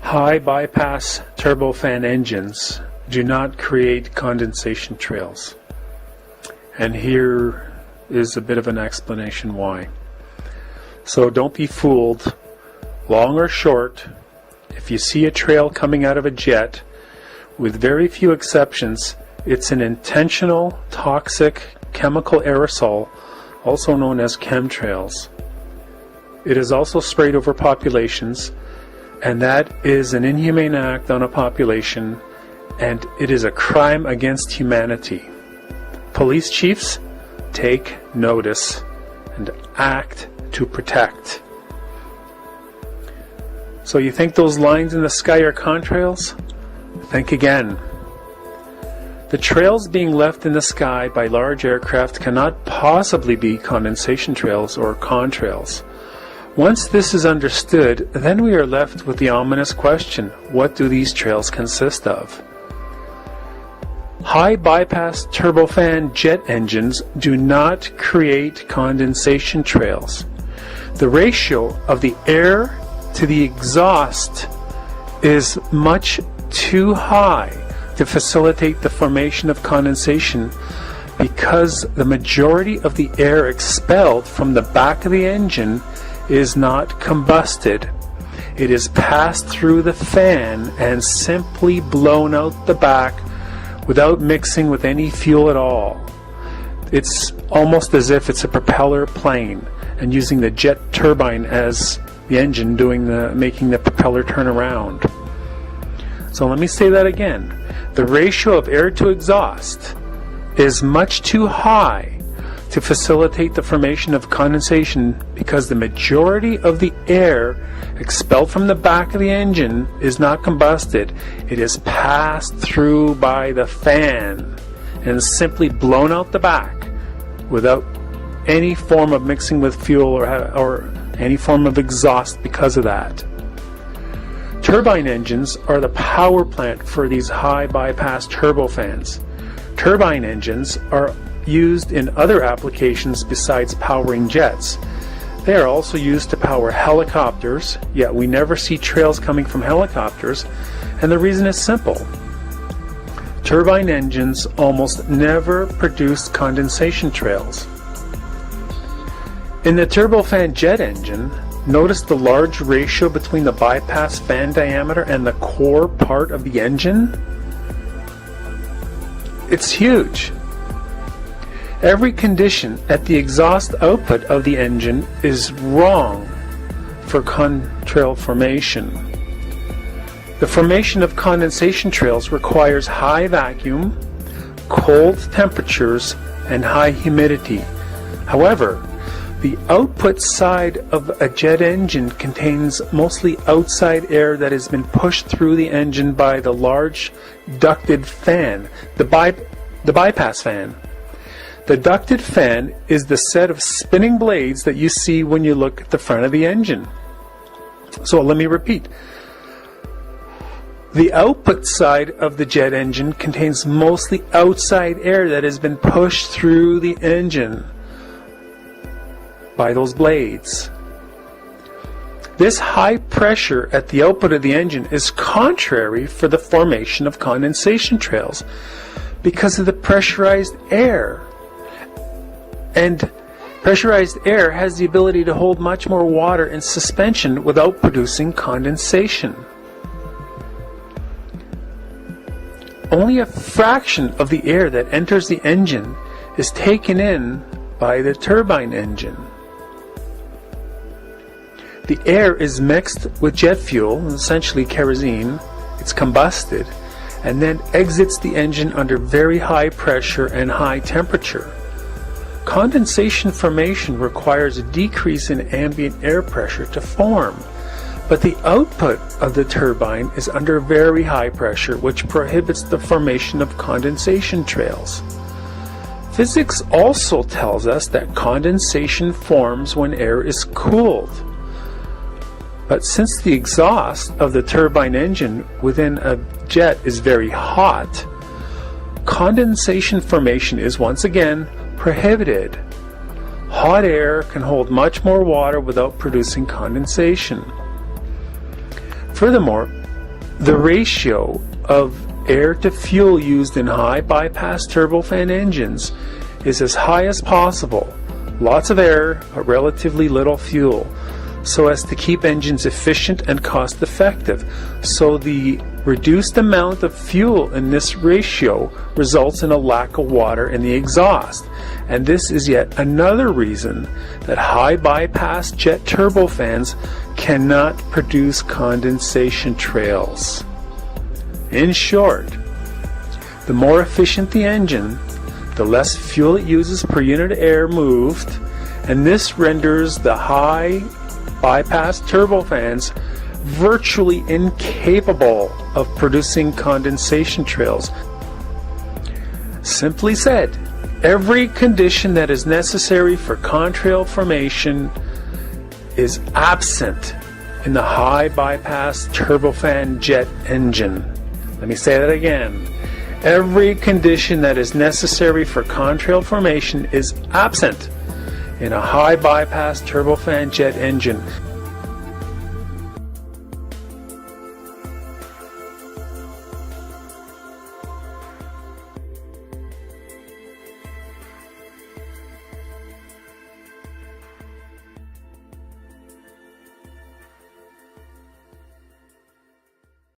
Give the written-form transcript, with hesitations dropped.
High bypass turbofan engines do not create condensation trails. And here is a bit of an explanation why. So don't be fooled, long or short. If you see a trail coming out of a jet, with very few exceptions, it's an intentional toxic chemical aerosol, also known as chemtrails. It is also sprayed over populations, and that is an inhumane act on a population, and it is a crime against humanity. Police chiefs, take notice and act to protect. So you think those lines in the sky are contrails? Think again. The trails being left in the sky by large aircraft cannot possibly be condensation trails or contrails. Once this is understood, then we are left with the ominous question, what do these trails consist of? High bypass turbofan jet engines do not create condensation trails. The ratio of the air to the exhaust is much too high to facilitate the formation of condensation, because the majority of the air expelled from the back of the engine is not combusted. It is passed through the fan and simply blown out the back without mixing with any fuel at all. It's almost as if it's a propeller plane and using the jet turbine as the engine making the propeller turn around. So let me say that again. The ratio of air to exhaust is much too high to facilitate the formation of condensation, because the majority of the air expelled from the back of the engine is not combusted. It is passed through by the fan and simply blown out the back without any form of mixing with fuel or any form of exhaust because of that. Turbine engines are the power plant for these high bypass turbofans. Turbine engines are used in other applications besides powering jets. They are also used to power helicopters, yet we never see trails coming from helicopters, and the reason is simple. Turbine engines almost never produce condensation trails. In the turbofan jet engine, notice the large ratio between the bypass fan diameter and the core part of the engine? It's huge. Every condition at the exhaust output of the engine is wrong for contrail formation. The formation of condensation trails requires high vacuum, cold temperatures, and high humidity. However, the output side of a jet engine contains mostly outside air that has been pushed through the engine by the large ducted fan, the bypass fan. The ducted fan is the set of spinning blades that you see when you look at the front of the engine. So let me repeat. The output side of the jet engine contains mostly outside air that has been pushed through the engine by those blades. This high pressure at the output of the engine is contrary for the formation of condensation trails because of the pressurized air. And pressurized air has the ability to hold much more water in suspension without producing condensation. Only a fraction of the air that enters the engine is taken in by the turbine engine. The air is mixed with jet fuel, essentially kerosene. It's combusted and then exits the engine under very high pressure and high temperature. Condensation formation requires a decrease in ambient air pressure to form, but the output of the turbine is under very high pressure, which prohibits the formation of condensation trails. Physics also tells us that condensation forms when air is cooled. But since the exhaust of the turbine engine within a jet is very hot, condensation formation is once again prohibited. Hot air can hold much more water without producing condensation. Furthermore, The ratio of air to fuel used in high bypass turbofan engines is as high as possible. Lots of air, but relatively little fuel, so as to keep engines efficient and cost effective. So the reduced amount of fuel in this ratio results in a lack of water in the exhaust. And this is yet another reason that high bypass jet turbofans cannot produce condensation trails. In short, the more efficient the engine, the less fuel it uses per unit of air moved, and this renders the high bypass turbofans virtually incapable of producing condensation trails. Simply said, every condition that is necessary for contrail formation is absent in the high bypass turbofan jet engine. Let me say that again. Every condition that is necessary for contrail formation is absent in a high bypass turbofan jet engine.